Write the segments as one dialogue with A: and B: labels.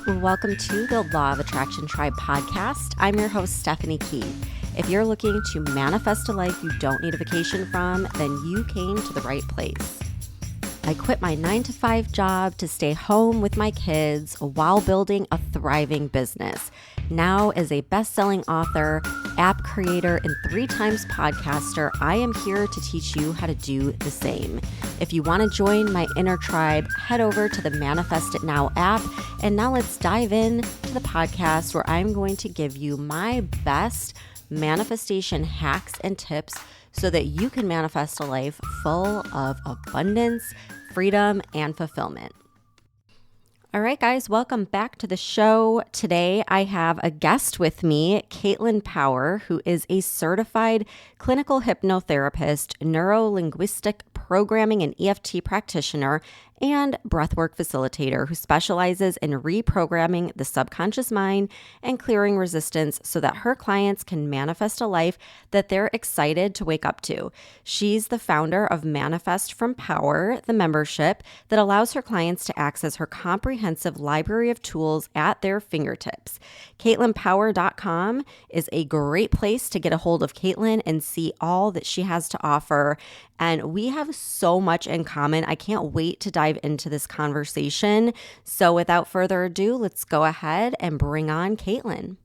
A: Welcome to the Law of Attraction Tribe podcast. I'm your host, Stephanie Key. If you're looking to manifest a life you don't need a vacation from, then you came to the right place. I quit my 9-to-5 job to stay home with my kids while building a thriving business. Now, as a best-selling author, app creator, and 3-times podcaster, I am here to teach you how to do the same. If you want to join my inner tribe, head over to the Manifest It Now app. And now let's dive in to the podcast where I'm going to give you my best manifestation hacks and tips so that you can manifest a life full of abundance, freedom, and fulfillment. All right, guys, welcome back to the show. Today, I have a guest with me, Katelin Power, who is a certified clinical hypnotherapist, neuro-linguistic programming and EFT practitioner, and breathwork facilitator who specializes in reprogramming the subconscious mind and clearing resistance so that her clients can manifest a life that they're excited to wake up to. She's the founder of Manifest from Power, the membership that allows her clients to access her comprehensive library of tools at their fingertips. KatelinPower.com is a great place to get a hold of Katelin and see all that she has to offer. And we have so much in common. I can't wait to dive into this conversation. So without further ado, let's go ahead and bring on Katelin.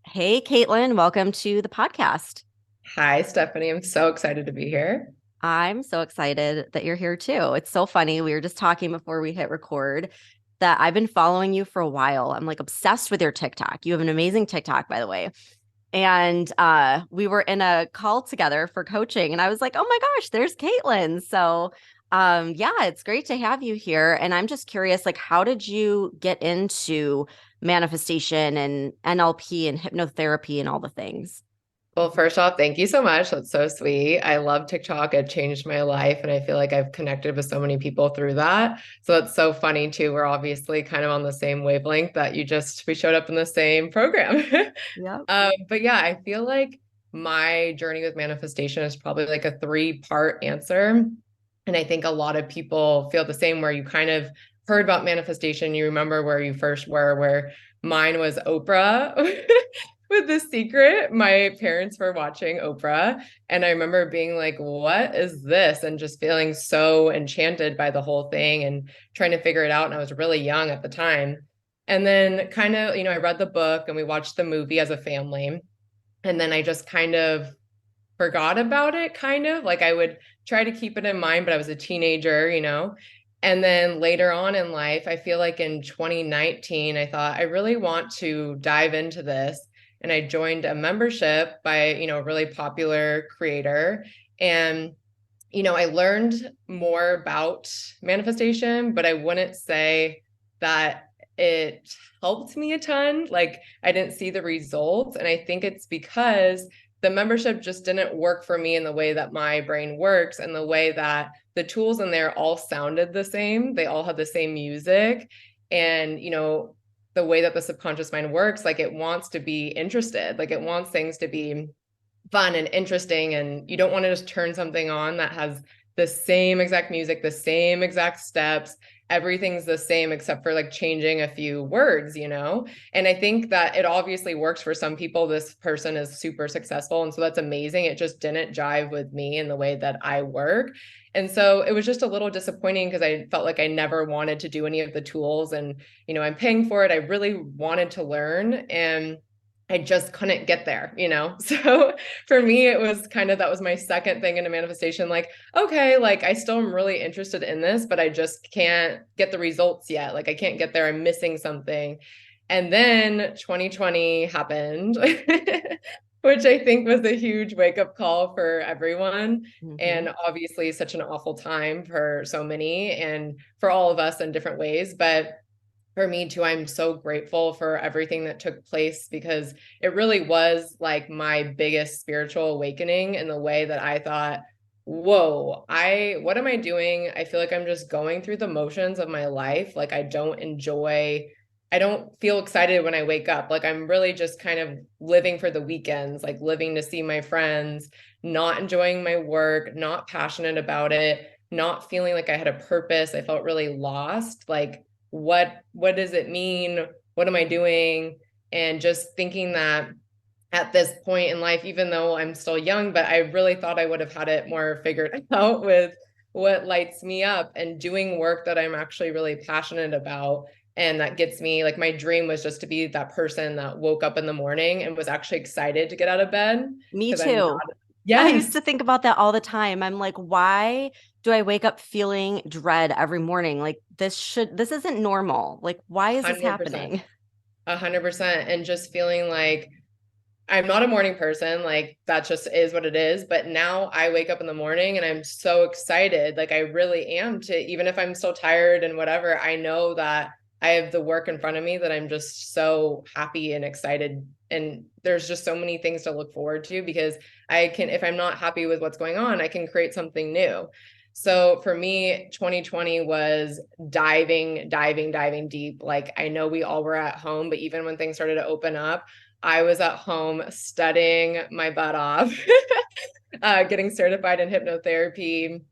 A: Hey, Katelin, welcome to the podcast.
B: Hi, Stephanie. I'm so excited to be here.
A: I'm so excited that you're here too. It's so funny. We were just talking before we hit record that I've been following you for a while. I'm like obsessed with your TikTok. You have an amazing TikTok, by the way. And we were in a call together for coaching and I was like, oh my gosh, there's Katelin. So yeah, it's great to have you here. And I'm just curious, like, how did you get into manifestation and NLP and hypnotherapy and all the things?
B: Well, first off, thank you so much. That's so sweet. I love TikTok. It changed my life. And I feel like I've connected with so many people through that. So it's so funny too. We're obviously kind of on the same wavelength that we showed up in the same program.
A: Yeah.
B: But yeah, I feel like my journey with manifestation is probably like a 3-part answer. And I think a lot of people feel the same, where you kind of heard about manifestation. You remember where you first were, where mine was Oprah. With The Secret. My parents were watching Oprah, and I remember being like, what is this? And just feeling so enchanted by the whole thing and trying to figure it out. And I was really young at the time. And then kind of, I read the book and we watched the movie as a family. And then I just kind of forgot about it, kind of like I would try to keep it in mind, but I was a teenager, And then later on in life, I feel like in 2019, I thought I really want to dive into this. And I joined a membership by, a really popular creator. And, I learned more about manifestation, but I wouldn't say that it helped me a ton. Like, I didn't see the results. And I think it's because the membership just didn't work for me in the way that my brain works, and the way that the tools in there all sounded the same. They all had the same music. And, the way that the subconscious mind works, like it wants to be interested, like it wants things to be fun and interesting. And you don't want to just turn something on that has the same exact music, the same exact steps. Everything's the same except for like changing a few words, And I think that it obviously works for some people. This person is super successful, and so that's amazing. It just didn't jive with me in the way that I work. And so it was just a little disappointing because I felt like I never wanted to do any of the tools, and, I'm paying for it. I really wanted to learn, and I just couldn't get there, So for me, it was that was my second thing into manifestation. Like, okay, like I still am really interested in this, but I just can't get the results yet. Like I can't get there. I'm missing something. And then 2020 happened, which I think was a huge wake-up call for everyone.
A: Mm-hmm.
B: And obviously such an awful time for so many and for all of us in different ways. But for me too, I'm so grateful for everything that took place, because it really was like my biggest spiritual awakening in the way that I thought, whoa, what am I doing? I feel like I'm just going through the motions of my life. Like I don't feel excited when I wake up. Like I'm really just kind of living for the weekends, like living to see my friends, not enjoying my work, not passionate about it, not feeling like I had a purpose. I felt really lost. Like what does it mean? What am I doing? And just thinking that at this point in life, even though I'm still young, but I really thought I would have had it more figured out with what lights me up and doing work that I'm actually really passionate about. And that gets me, like, my dream was just to be that person that woke up in the morning and was actually excited to get out of bed.
A: Me
B: Because I'm not,
A: too. I used
B: yes,
A: to think about that all the time. I'm like, why do I wake up feeling dread every morning? Like this isn't normal. Like, why is this
B: 100%,
A: happening?
B: 100%. And just feeling like I'm not a morning person, like that just is what it is. But now I wake up in the morning and I'm so excited. Like I really am, to, even if I'm still tired and whatever, I know that I have the work in front of me that I'm just so happy and excited. And there's just so many things to look forward to, because I can, if I'm not happy with what's going on, I can create something new. So for me, 2020 was diving deep. Like I know we all were at home, but even when things started to open up, I was at home studying my butt off, getting certified in hypnotherapy.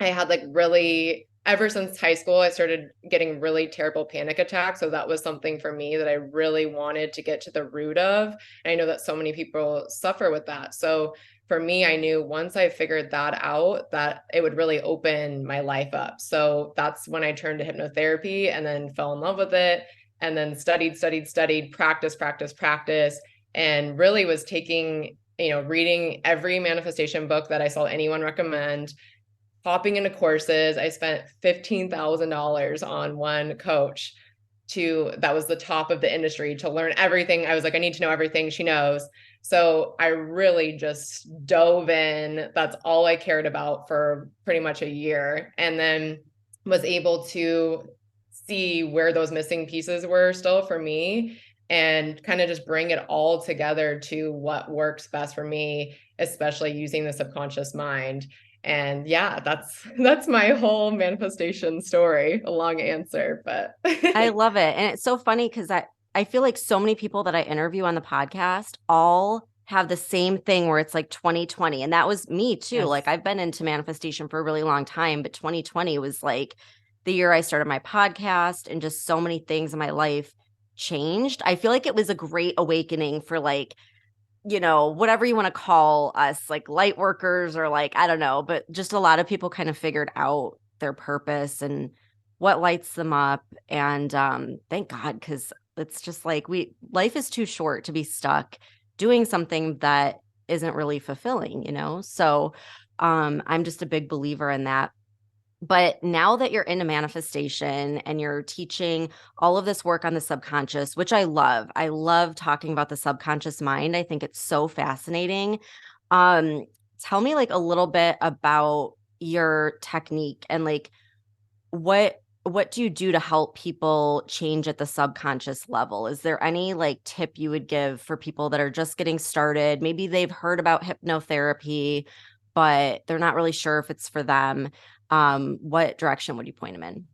B: I had like really, ever since high school, I started getting really terrible panic attacks. So that was something for me that I really wanted to get to the root of. And I know that so many people suffer with that. So for me, I knew once I figured that out, that it would really open my life up. So that's when I turned to hypnotherapy and then fell in love with it, and then studied, practice, and really was taking, reading every manifestation book that I saw anyone recommend, hopping into courses. I spent $15,000 on one coach that was the top of the industry, to learn everything. I was like, I need to know everything she knows. So I really just dove in. That's all I cared about for pretty much a year. And then was able to see where those missing pieces were still for me, and kind of just bring it all together to what works best for me, especially using the subconscious mind. And yeah, that's my whole manifestation story. A long answer, but
A: I love it. And it's so funny because I feel like so many people that I interview on the podcast all have the same thing where it's like 2020. And that was me too.
B: yes.
A: Like I've been into manifestation for a really long time, but 2020 was like the year I started my podcast, and just so many things in my life changed. I feel like it was a great awakening for like, whatever you want to call us, like light workers or like, I don't know, but just a lot of people kind of figured out their purpose and what lights them up. And thank God, because it's just like life is too short to be stuck doing something that isn't really fulfilling. So I'm just a big believer in that. But now that you're into manifestation and you're teaching all of this work on the subconscious, which I love talking about the subconscious mind. I think it's so fascinating. Um, Tell me like a little bit about your technique and like what do you do to help people change at the subconscious level? Is there any like tip you would give for people that are just getting started? Maybe they've heard about hypnotherapy, but they're not really sure if it's for them. What direction would you point them in?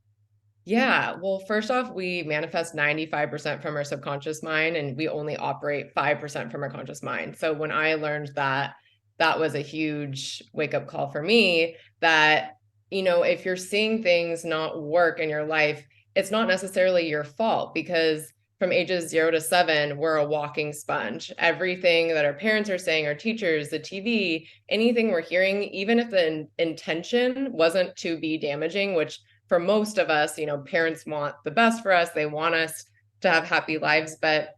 B: Yeah. Well, first off, we manifest 95% from our subconscious mind, and we only operate 5% from our conscious mind. So when I learned that, that was a huge wake up call for me, that, if you're seeing things not work in your life, it's not necessarily your fault, because from ages 0 to 7, we're a walking sponge. Everything that our parents are saying, our teachers, the TV, anything we're hearing, even if the intention wasn't to be damaging, which for most of us, parents want the best for us. They want us to have happy lives, but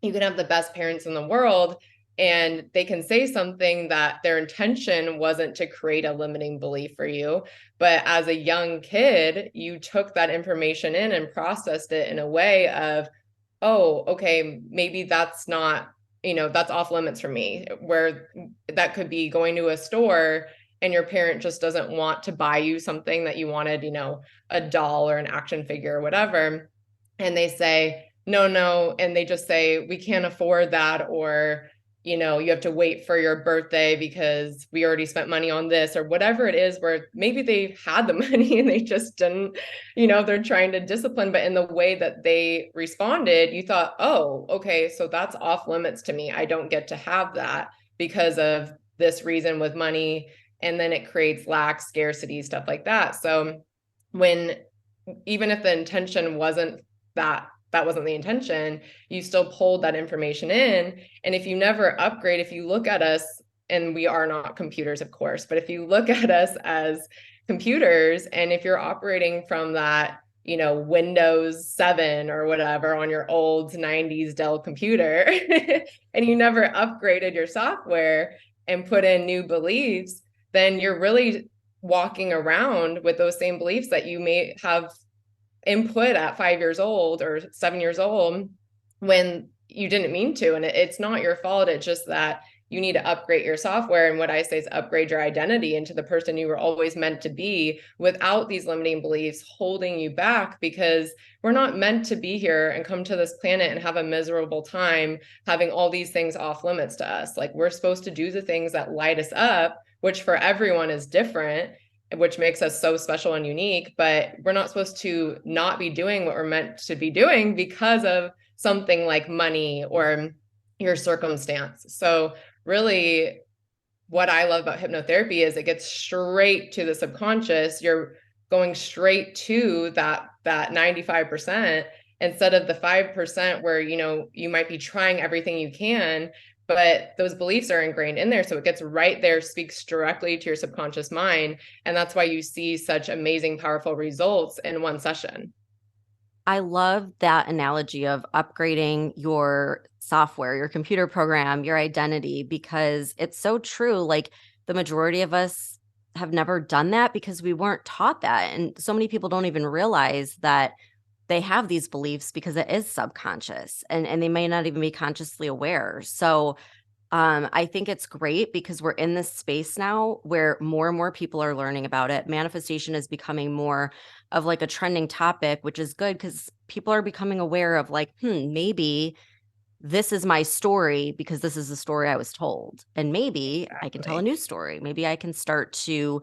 B: you can have the best parents in the world, and they can say something that their intention wasn't to create a limiting belief for you. But as a young kid, you took that information in and processed it in a way of, oh, okay, maybe that's not, that's off limits for me, where that could be going to a store and your parent just doesn't want to buy you something that you wanted, a doll or an action figure or whatever. And they say, no, no. And they just say, we can't afford that. Or, you have to wait for your birthday because we already spent money on this, or whatever it is, where maybe they had the money and they just didn't, they're trying to discipline. But in the way that they responded, you thought, oh, okay, so that's off limits to me. I don't get to have that because of this reason with money. And then it creates lack, scarcity, stuff like that. So when even if the intention wasn't that wasn't the intention, you still pulled that information in. And if you never upgrade, if you look at us, and we are not computers, of course, but if you look at us as computers, and if you're operating from that, Windows 7 or whatever on your old 90s Dell computer, and you never upgraded your software and put in new beliefs, then you're really walking around with those same beliefs that you may have input at 5 years old or 7 years old when you didn't mean to. And it's not your fault. It's just that you need to upgrade your software. And what I say is upgrade your identity into the person you were always meant to be without these limiting beliefs holding you back, because we're not meant to be here and come to this planet and have a miserable time having all these things off limits to us. Like, we're supposed to do the things that light us up, which for everyone is different, which makes us so special and unique, but we're not supposed to not be doing what we're meant to be doing because of something like money or your circumstance. So really, what I love about hypnotherapy is it gets straight to the subconscious. You're going straight to that 95% instead of the 5% where, you might be trying everything you can, but those beliefs are ingrained in there. So it gets right there, speaks directly to your subconscious mind. And that's why you see such amazing, powerful results in one session.
A: I love that analogy of upgrading your software, your computer program, your identity, because it's so true. Like, the majority of us have never done that because we weren't taught that. And so many people don't even realize that they have these beliefs because it is subconscious, and they may not even be consciously aware. So I think it's great because we're in this space now where more and more people are learning about it. Manifestation is becoming more of like a trending topic, which is good because people are becoming aware of like, maybe this is my story because this is the story I was told. And maybe I can tell a new story. Maybe I can start to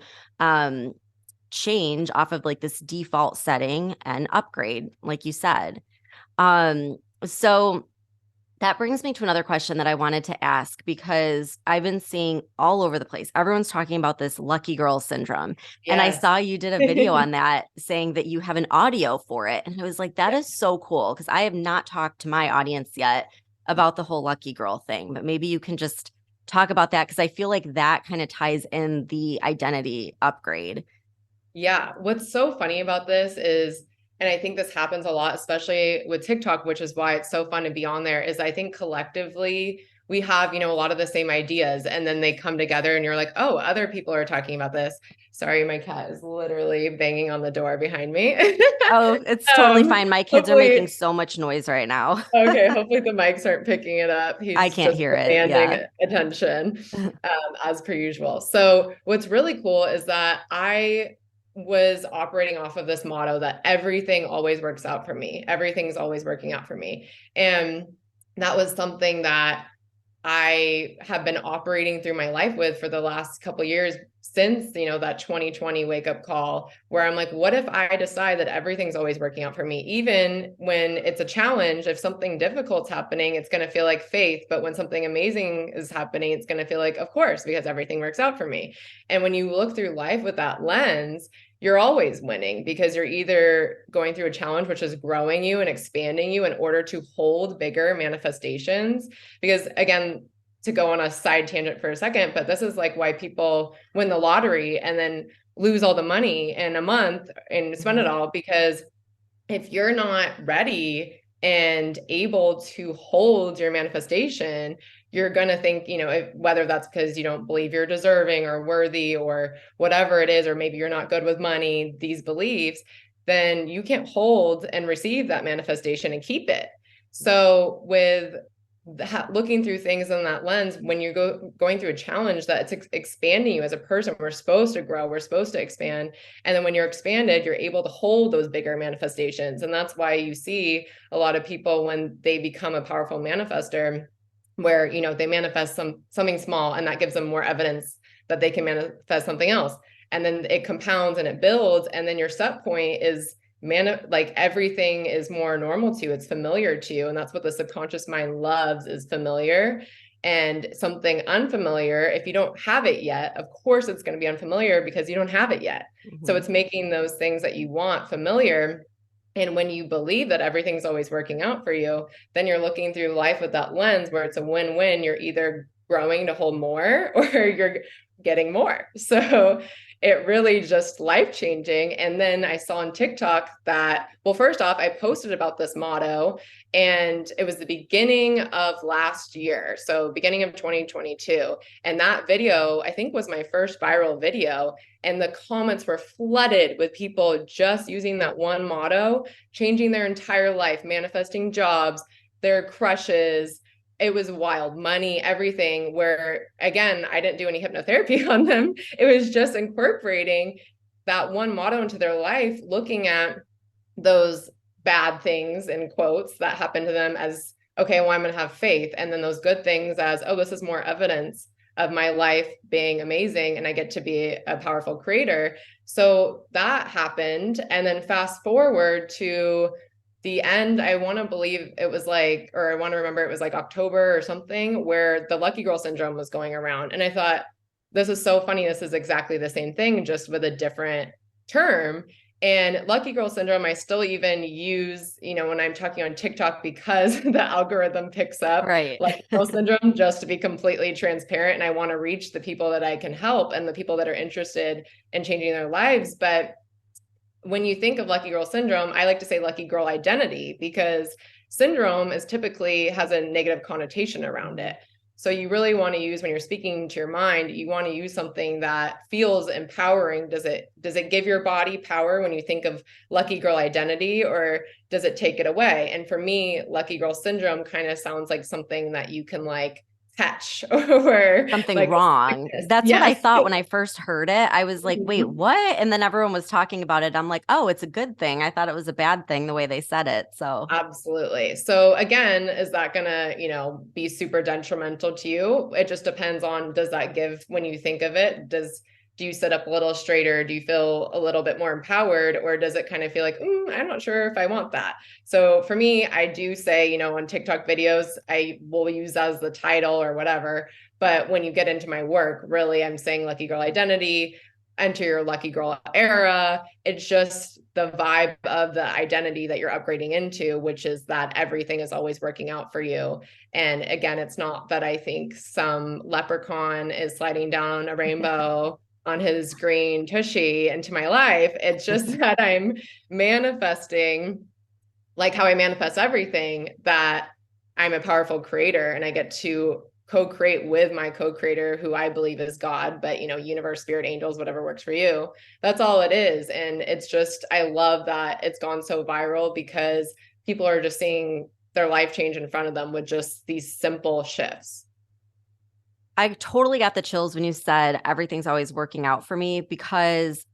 A: change off of like this default setting and upgrade, like you said. So that brings me to another question that I wanted to ask, because I've been seeing all over the place. Everyone's talking about this lucky girl syndrome.
B: Yes.
A: And I saw you did a video on that saying that you have an audio for it. And I was like, that is so cool, because I have not talked to my audience yet about the whole lucky girl thing. But maybe you can just talk about that, because I feel like that kind of ties in the identity upgrade.
B: Yeah. What's so funny about this is, and I think this happens a lot, especially with TikTok, which is why it's so fun to be on there, is I think collectively we have, a lot of the same ideas, and then they come together and you're like, oh, other people are talking about this. Sorry, my cat is literally banging on the door behind me.
A: Oh, it's totally fine. My kids are making so much noise right now.
B: Okay, hopefully the mics aren't picking it up.
A: I
B: He's
A: can't
B: just
A: hear it.
B: demanding
A: Yeah.
B: attention, as per usual. So what's really cool is that I was operating off of this motto that everything always works out for me. Everything's always working out for me. And that was something that I have been operating through my life with for the last couple of years, since, that 2020 wake up call, where I'm like, what if I decide that everything's always working out for me? Even when it's a challenge, if something difficult's happening, it's going to feel like faith. But when something amazing is happening, it's going to feel like, of course, because everything works out for me. And when you look through life with that lens, you're always winning, because you're either going through a challenge, which is growing you and expanding you in order to hold bigger manifestations. Because again, to go on a side tangent for a second, but this is like why people win the lottery and then lose all the money in a month and spend it all, because if you're not ready and able to hold your manifestation, you're going to think, whether that's because you don't believe you're deserving or worthy or whatever it is, or maybe you're not good with money, these beliefs, then you can't hold and receive that manifestation and keep it. So with looking through things in that lens, when you're going through a challenge that it's expanding you as a person, we're supposed to grow, we're supposed to expand. And then when you're expanded, you're able to hold those bigger manifestations. And that's why you see a lot of people when they become a powerful manifester, where, they manifest something small, and that gives them more evidence that they can manifest something else. And then it compounds and it builds. And then your set point is like everything is more normal to you. It's familiar to you. And that's what the subconscious mind loves, is familiar. And something unfamiliar, if you don't have it yet, of course it's going to be unfamiliar because you don't have it yet.
A: Mm-hmm.
B: So it's making those things that you want familiar. And when you believe that everything's always working out for you, then you're looking through life with that lens where it's a win-win. You're either growing to hold more or you're getting more. So it really just life-changing. And then I saw on TikTok that, well, first off, I posted about this motto, and it was the beginning of last year. So beginning of 2022. And that video, I think, was my first viral video. And the comments were flooded with people just using that one motto, changing their entire life, manifesting jobs, their crushes. It was wild, money, everything, where again, I didn't do any hypnotherapy on them. It was just incorporating that one motto into their life, looking at those bad things in quotes that happened to them as, okay, well, I'm going to have faith. And then those good things as, oh, this is more evidence of my life being amazing and I get to be a powerful creator. So that happened. And then fast forward to the end, I want to believe it was like, or I want to remember it was like October or something, where the lucky girl syndrome was going around. And I thought, this is so funny. This is exactly the same thing, just with a different term. And lucky girl syndrome, I still even use, when I'm talking on TikTok, because the algorithm picks up lucky girl syndrome, just to be completely transparent. And I want to reach the people that I can help and the people that are interested in changing their lives. But when you think of lucky girl syndrome, I like to say lucky girl identity, because syndrome is typically has a negative connotation around it. So you really want to use, when you're speaking to your mind, you want to use something that feels empowering. Does it give your body power when you think of lucky girl identity, or does it take it away? And for me, lucky girl syndrome kind of sounds like something that you can like catch or
A: something
B: like
A: wrong. That's
B: yes.
A: what I thought when I first heard it. I was like, wait, what? And then everyone was talking about it. I'm like, oh, it's a good thing. I thought it was a bad thing the way they said it. So
B: absolutely. So again, is that gonna, be super detrimental to you? It just depends on, does that give, when you think of it, do you sit up a little straighter? Do you feel a little bit more empowered? Or does it kind of feel like, I'm not sure if I want that? So for me, I do say, on TikTok videos, I will use as the title or whatever. But when you get into my work, really, I'm saying lucky girl identity, enter your lucky girl era. It's just the vibe of the identity that you're upgrading into, which is that everything is always working out for you. And again, it's not that I think some leprechaun is sliding down a rainbow on his green tushy into my life. It's just that I'm manifesting, like how I manifest everything, that I'm a powerful creator and I get to co-create with my co-creator, who I believe is God, but universe, spirit, angels, whatever works for you. That's all it is. And it's just, I love that it's gone so viral, because people are just seeing their life change in front of them with just these simple shifts.
A: I totally got the chills when you said everything's always working out for me, because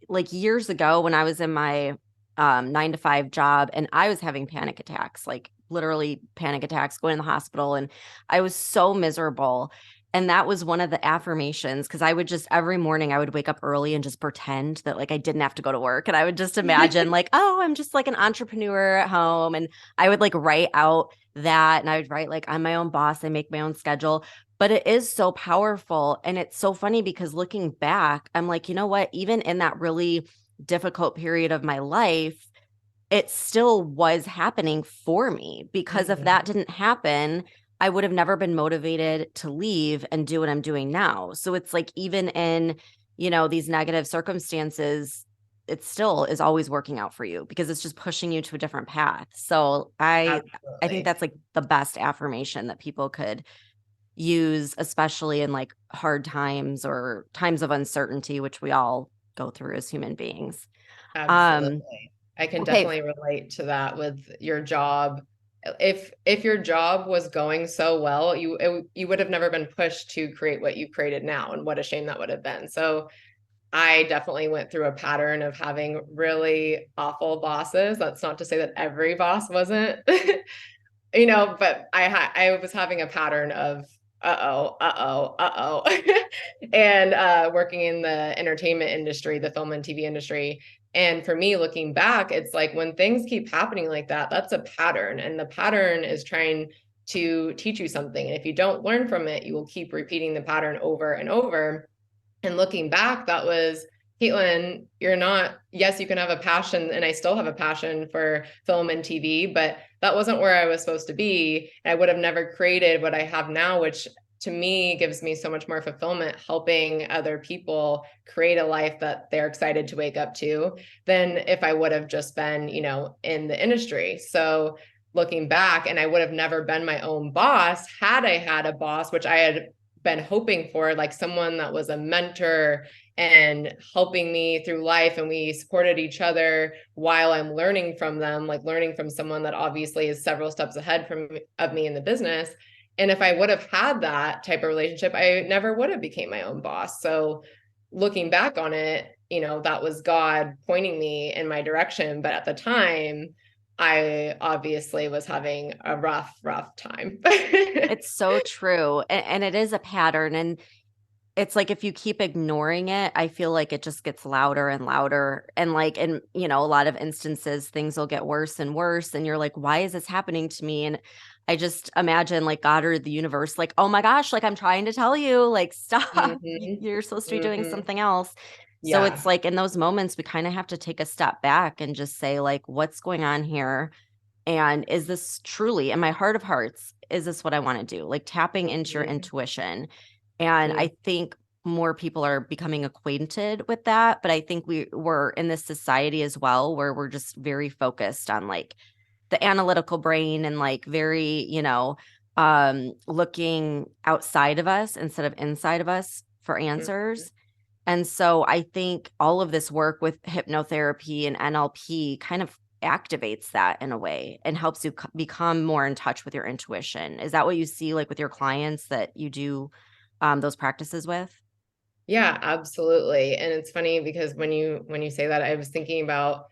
A: like years ago when I was in my 9 to 5 job and I was having panic attacks, like literally panic attacks, going to the hospital, and I was so miserable. And that was one of the affirmations, because I would just, every morning I would wake up early and just pretend that like I didn't have to go to work. And I would just imagine like, oh, I'm just like an entrepreneur at home. And I would like write out that, and I would write like, I'm my own boss, I make my own schedule. But it is so powerful. And it's so funny because looking back, I'm like, you know what? Even in that really difficult period of my life, it still was happening for me, because if that didn't happen, I would have never been motivated to leave and do what I'm doing now. So it's like, even in, these negative circumstances, it still is always working out for you, because it's just pushing you to a different path. So I think that's like the best affirmation that people could use, especially in like hard times or times of uncertainty, which we all go through as human beings.
B: Absolutely. I can definitely relate to that with your job. If your job was going so well, you would have never been pushed to create what you created now, and what a shame that would have been. So I definitely went through a pattern of having really awful bosses. That's not to say that every boss wasn't, but I was having a pattern of and working in the entertainment industry, the film and TV industry. And for me, looking back, it's like when things keep happening like that, that's a pattern. And the pattern is trying to teach you something. And if you don't learn from it, you will keep repeating the pattern over and over. And looking back, that was, Katelin, you're not, yes, you can have a passion, and I still have a passion for film and TV, but that wasn't where I was supposed to be. I would have never created what I have now, which to me gives me so much more fulfillment, helping other people create a life that they're excited to wake up to, than if I would have just been, in the industry. So looking back, and I would have never been my own boss had I had a boss, which I had been hoping for, like someone that was a mentor and helping me through life, and we supported each other while I'm learning from them, like learning from someone that obviously is several steps ahead of me in the business. And if I would have had that type of relationship, I never would have became my own boss. So looking back on it, that was God pointing me in my direction. But at the time, I obviously was having a rough time.
A: It's so true. And it is a pattern. And it's like if you keep ignoring it, I feel like it just gets louder and louder. And like in, a lot of instances, things will get worse and worse. And you're like, why is this happening to me? And I just imagine like God or the universe, like, oh my gosh, like I'm trying to tell you, like, stop.
B: Mm-hmm.
A: You're supposed to be doing
B: Mm-hmm.
A: something else. So
B: Yeah.
A: it's like in those moments, we kind of have to take a step back and just say, like, what's going on here? And is this truly, in my heart of hearts, is this what I want to do? Like tapping into your
B: Mm-hmm.
A: intuition. And I think more people are becoming acquainted with that. But I think we're in this society as well where we're just very focused on like the analytical brain and like very, looking outside of us instead of inside of us for
B: Mm-hmm.
A: answers. And so I think all of this work with hypnotherapy and NLP kind of activates that in a way and helps you become more in touch with your intuition. Is that what you see like with your clients that you do those practices with?
B: Yeah, absolutely. And it's funny because when you say that, I was thinking about,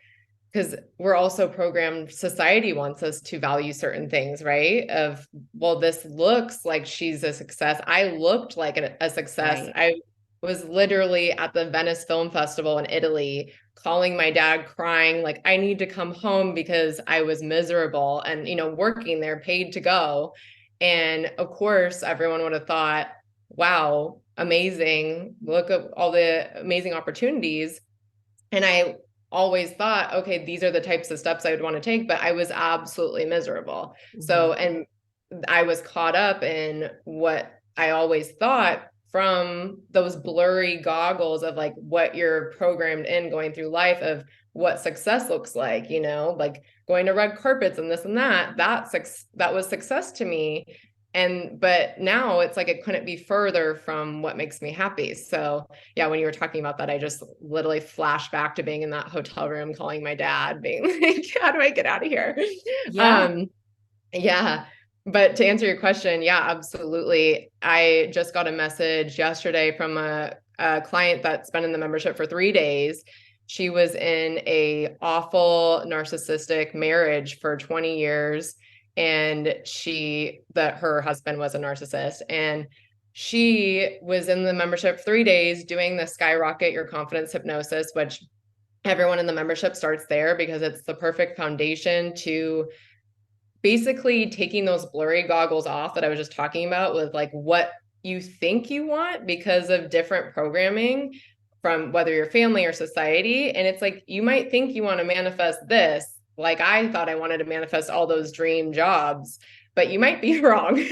B: because we're also programmed, society wants us to value certain things, right? Of, well, this looks like she's a success. I looked like a success.
A: Right.
B: I was literally at the Venice Film Festival in Italy, calling my dad, crying, like, I need to come home because I was miserable, and, working there, paid to go. And of course, everyone would have thought, wow, amazing. Look at all the amazing opportunities. And I always thought, okay, these are the types of steps I would want to take, but I was absolutely miserable.
A: Mhm.
B: So, and I was caught up in what I always thought from those blurry goggles of like what you're programmed in going through life, of what success looks like, like going to red carpets and this and that. That was success to me. But now it's like it couldn't be further from what makes me happy. So yeah, when you were talking about that, I just literally flashed back to being in that hotel room, calling my dad, being like, how do I get out of here?
A: Yeah.
B: Um, yeah. But to answer your question, yeah, absolutely. I just got a message yesterday from a client that's been in the membership for 3 days. She was in a awful narcissistic marriage for 20 years, and her husband was a narcissist, and she was in the membership 3 days doing the skyrocket your confidence hypnosis, which everyone in the membership starts there because it's the perfect foundation to basically taking those blurry goggles off that I was just talking about, with like what you think you want because of different programming from whether your family or society. And it's like, you might think you want to manifest this. Like I thought I wanted to manifest all those dream jobs, but you might be wrong.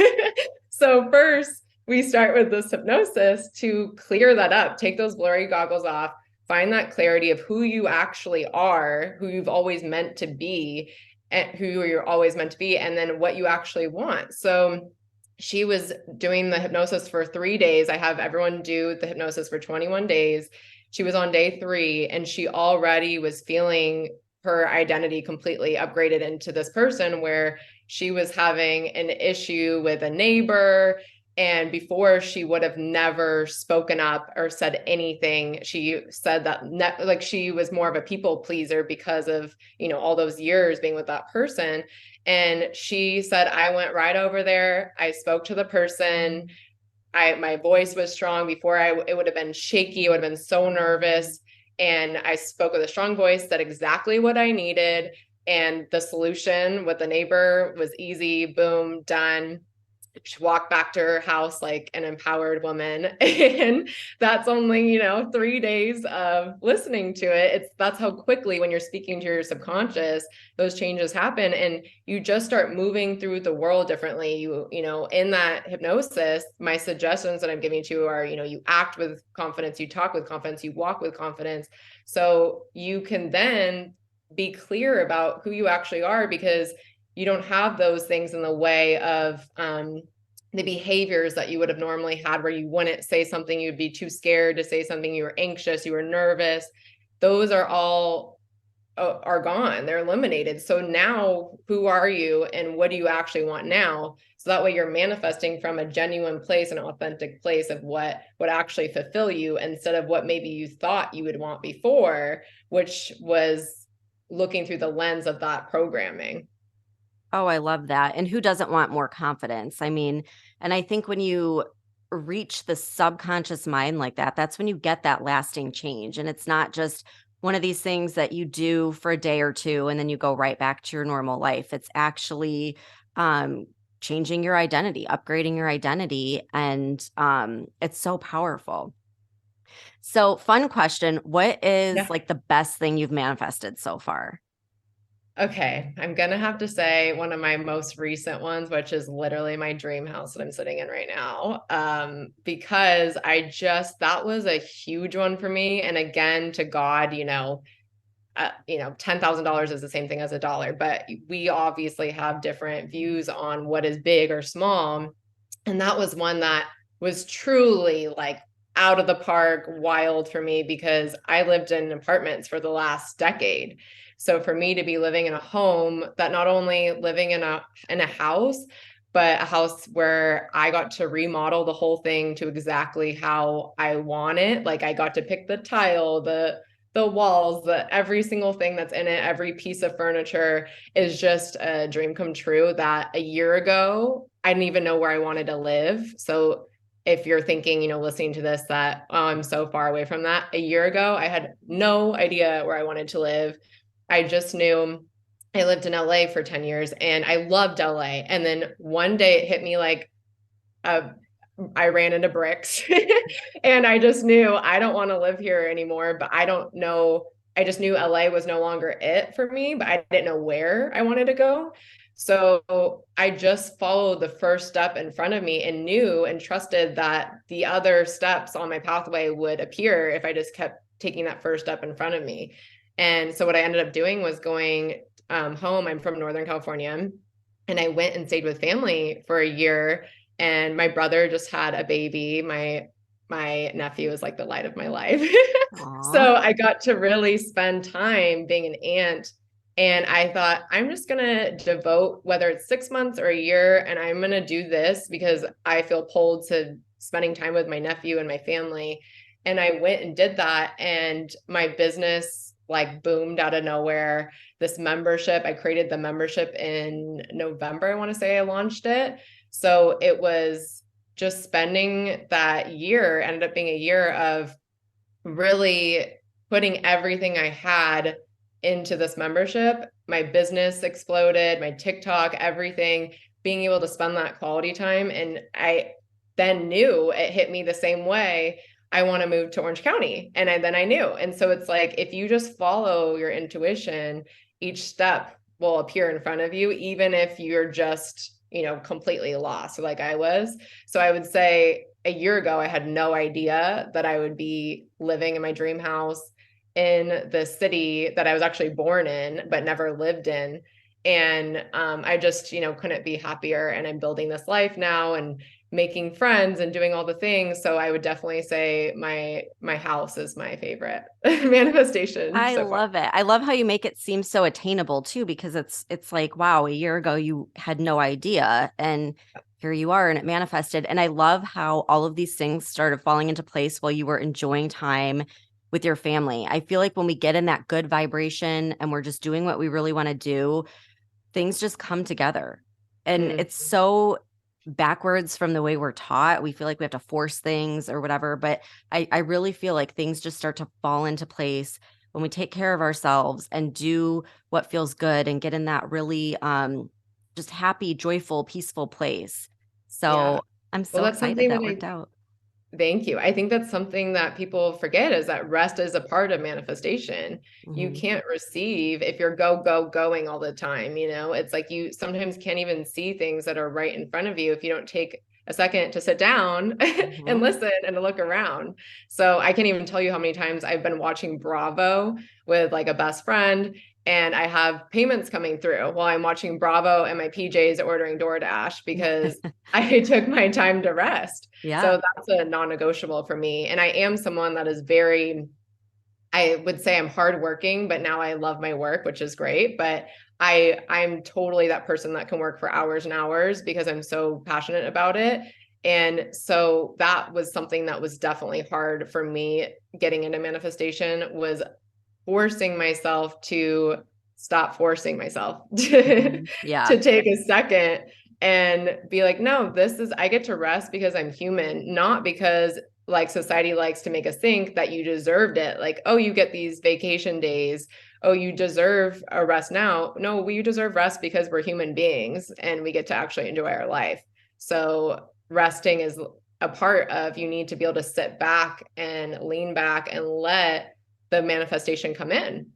B: So first we start with this hypnosis to clear that up, take those blurry goggles off, find that clarity of who you actually are, who you've always meant to be, and who you're always meant to be, and then what you actually want. So she was doing the hypnosis for 3 days. I have everyone do the hypnosis for 21 days. She was on day 3, and she already was feeling her identity completely upgraded into this person, where she was having an issue with a neighbor. And before, she would have never spoken up or said anything. She said that like she was more of a people pleaser because of, all those years being with that person. And she said, I went right over there. I spoke to the person. My voice was strong. Before, it would have been shaky. It would have been so nervous. And I spoke with a strong voice, said exactly what I needed. And the solution with the neighbor was easy, boom, done. She walked back to her house like an empowered woman. And that's only, 3 days of listening to it. That's how quickly, when you're speaking to your subconscious, those changes happen. And you just start moving through the world differently. In that hypnosis, my suggestions that I'm giving to you are, you act with confidence, you talk with confidence, you walk with confidence. So you can then be clear about who you actually are, because you don't have those things in the way of the behaviors that you would have normally had, where you wouldn't say something, you'd be too scared to say something, you were anxious, you were nervous. Those are all are gone. They're eliminated. So now who are you and what do you actually want now? So that way you're manifesting from a genuine place, an authentic place of what would actually fulfill you, instead of what maybe you thought you would want before, which was looking through the lens of that programming.
A: Oh, I love that. And who doesn't want more confidence? I mean, and I think when you reach the subconscious mind like that, that's when you get that lasting change. And it's not just one of these things that you do for a day or two and then you go right back to your normal life. It's actually um, changing your identity, upgrading your identity. And it's so powerful. So, fun question. What is
B: Yeah.
A: like the best thing you've manifested so far?
B: Okay, I'm gonna have to say one of my most recent ones, which is literally my dream house that I'm sitting in right now. Because that was a huge one for me. And again, to God, $10,000 is the same thing as a dollar, but we obviously have different views on what is big or small. And that was one that was truly like out of the park, wild for me, because I lived in apartments for the last decade. So for me to be living in a home, that not only living in a house, but a house where I got to remodel the whole thing to exactly how I want it. Like I got to pick the tile, the walls, every single thing that's in it, every piece of furniture is just a dream come true, that a year ago, I didn't even know where I wanted to live. So if you're thinking, listening to this, that, oh, I'm so far away from that. A year ago, I had no idea where I wanted to live. I just knew I lived in LA for 10 years and I loved LA. And then one day it hit me like a I ran into bricks and I just knew I don't want to live here anymore, but I don't know. I just knew LA was no longer it for me, but I didn't know where I wanted to go. So I just followed the first step in front of me and knew and trusted that the other steps on my pathway would appear if I just kept taking that first step in front of me. And so what I ended up doing was going home. I'm from Northern California, and I went and stayed with family for a year, and my brother just had a baby. My nephew is like the light of my life.
A: Aw.
B: So I got to really spend time being an aunt. And I thought, I'm just going to devote, whether it's 6 months or a year, and I'm going to do this because I feel pulled to spending time with my nephew and my family. And I went and did that. And my business like boomed out of nowhere. This membership, I created the membership in November, I want to say I launched it. So it was just spending that year, ended up being a year of really putting everything I had into this membership. My business exploded, my TikTok, everything, being able to spend that quality time. And I then knew it hit me the same way. I want to move to Orange County. And then I knew. And so it's like, if you just follow your intuition, each step will appear in front of you, even if you're just, completely lost like I was. So I would say a year ago, I had no idea that I would be living in my dream house in the city that I was actually born in, but never lived in. And I just, couldn't be happier. And I'm building this life now and making friends and doing all the things. So I would definitely say my house is my favorite manifestation
A: I
B: so far.
A: love it. I love how you make it seem so attainable too, because it's like, wow, a year ago you had no idea and here you are and it manifested. And I love how all of these things started falling into place while you were enjoying time with your family. I feel like when we get in that good vibration and we're just doing what we really want to do, things just come together. And
B: Mm.
A: it's so backwards from the way we're taught. We feel like we have to force things or whatever. But I really feel like things just start to fall into place when we take care of ourselves and do what feels good and get in that really just happy, joyful, peaceful place.
B: Yeah.
A: So I'm
B: Well,
A: so
B: that's
A: excited
B: something
A: that
B: that
A: worked out.
B: thank you. I think that's something that people forget is that rest is a part of manifestation. You
A: Mhm.
B: can't receive if you're going all the time, It's like you sometimes can't even see things that are right in front of you if you don't take a second to sit down and
A: Mhm.
B: listen and to look around. So I can't even tell you how many times I've been watching Bravo with like a best friend and I have payments coming through while I'm watching Bravo and my PJs ordering DoorDash because I took my time to rest.
A: Yeah.
B: So that's a non-negotiable for me. And I am someone that is I would say I'm hardworking, but now I love my work, which is great. But I'm totally that person that can work for hours and hours because I'm so passionate about it. And so that was something that was definitely hard for me getting into manifestation was forcing myself to stop forcing myself
A: Mhm. Yeah.
B: to take a second and be like, no, I get to rest because I'm human, not because like society likes to make us think that you deserved it. Like, oh, you get these vacation days. Oh, you deserve a rest now. No, we deserve rest because we're human beings and we get to actually enjoy our life. So resting is a part of you need to be able to sit back and lean back and let the manifestation come in.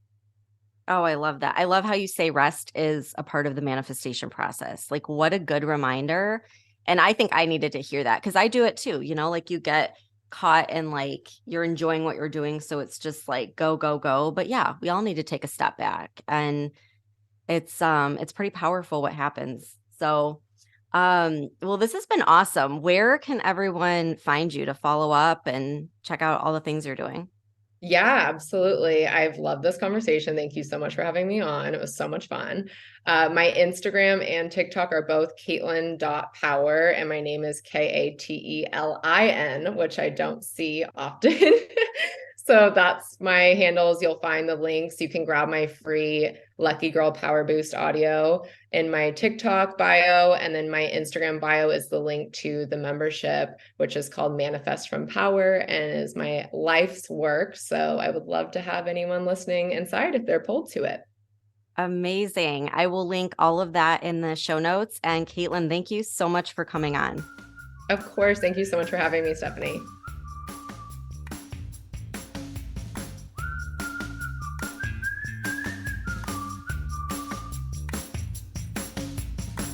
A: Oh, I love that. I love how you say rest is a part of the manifestation process. Like, what a good reminder. And I think I needed to hear that because I do it too. Like you get caught in like you're enjoying what you're doing. So it's just like go, go, go. But yeah, we all need to take a step back. And it's pretty powerful what happens. So well, this has been awesome. Where can everyone find you to follow up and check out all the things you're doing?
B: Yeah, absolutely. I've loved this conversation. Thank you so much for having me on. It was so much fun. My Instagram and TikTok are both Katelin.power, and my name is Katelin, which I don't see often. So that's my handles. You'll find the links. You can grab my free Lucky Girl Power Boost audio in my TikTok bio. And then my Instagram bio is the link to the membership, which is called Manifest from Power and is my life's work. So I would love to have anyone listening inside if they're pulled to it.
A: Amazing. I will link all of that in the show notes. And Katelin, thank you so much for coming on.
B: Of course. Thank you so much for having me, Stephanie.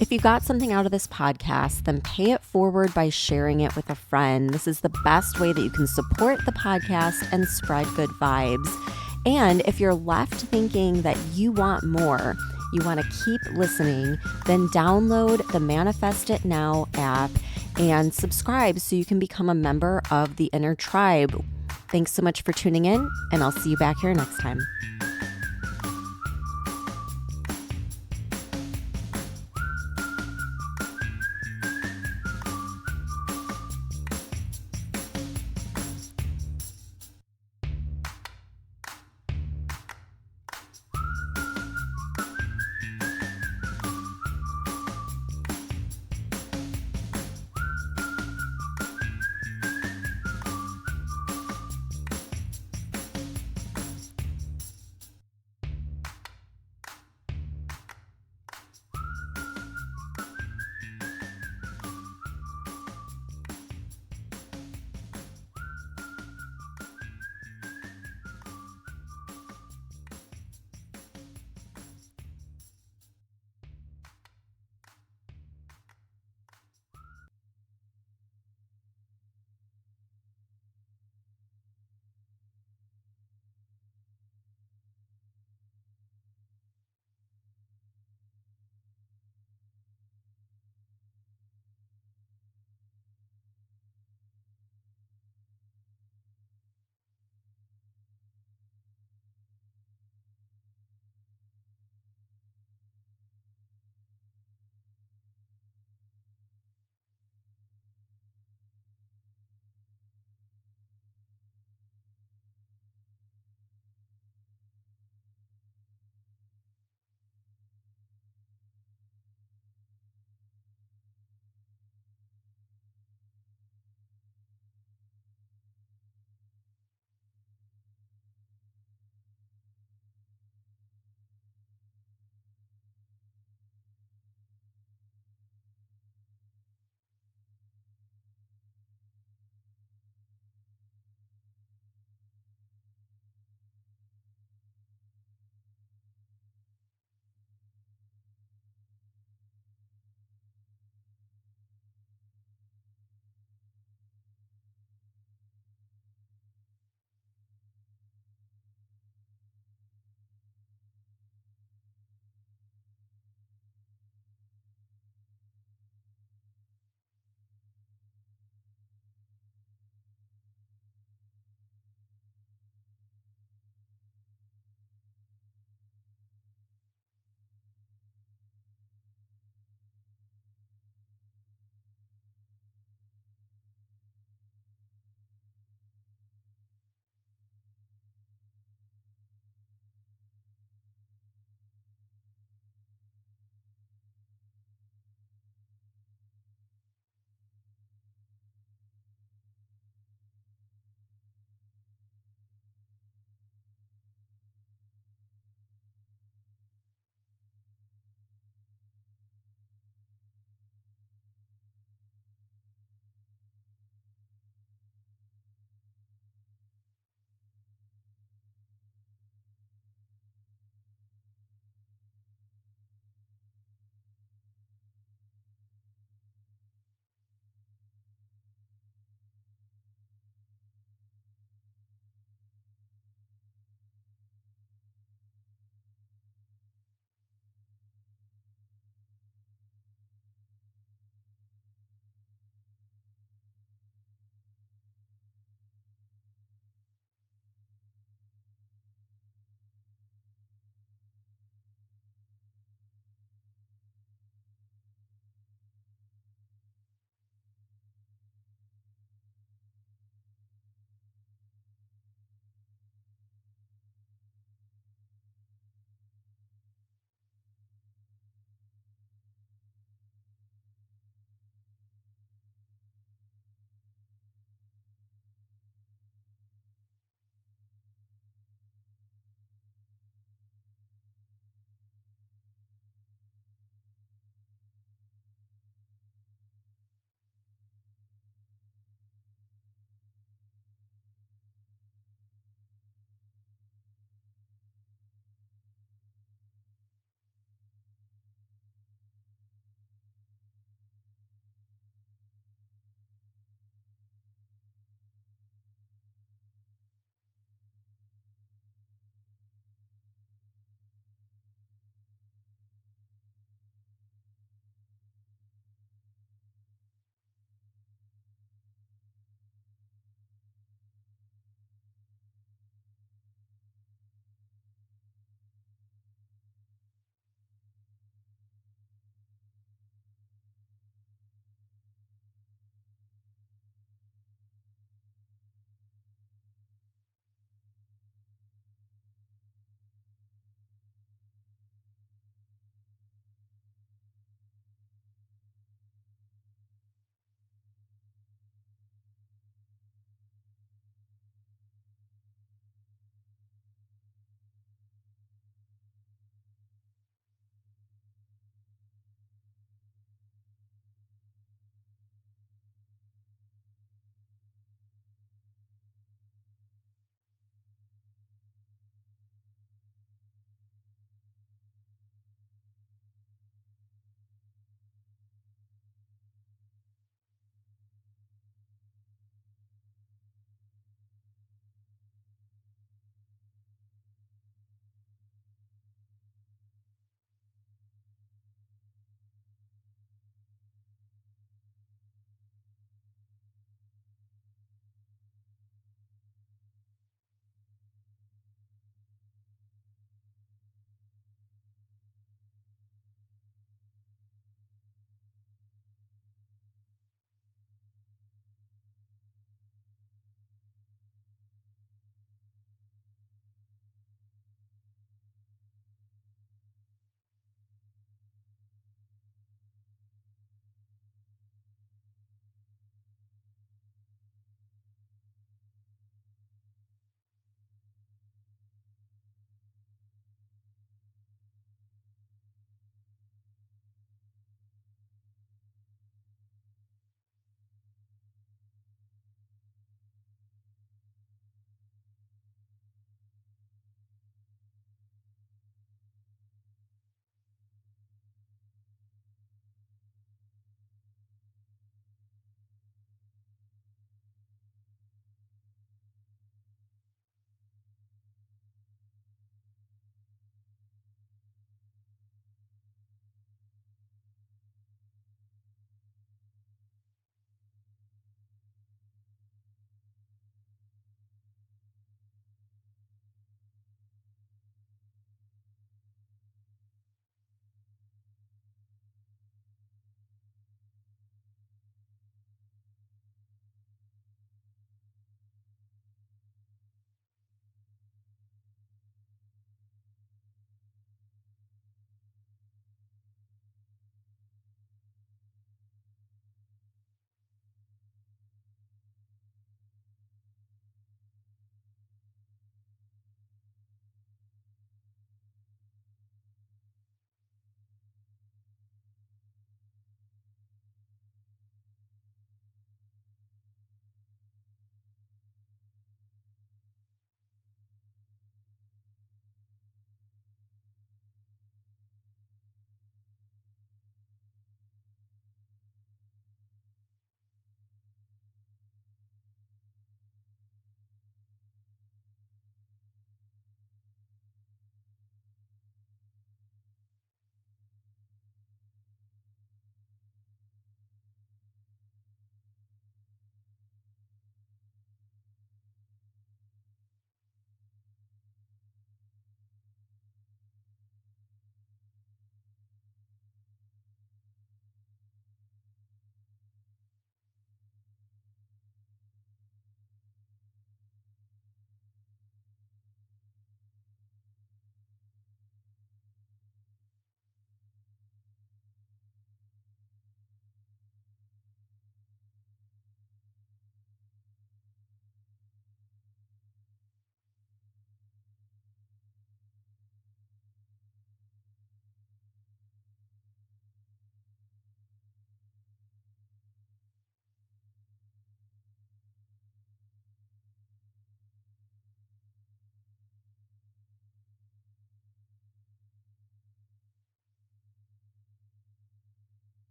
A: If you got something out of this podcast, then pay it forward by sharing it with a friend. This is the best way that you can support the podcast and spread good vibes. And if you're left thinking that you want more, you want to keep listening, then download the Manifest It Now app and subscribe so you can become a member of the Inner Tribe. Thanks so much for tuning in, and I'll see you back here next time.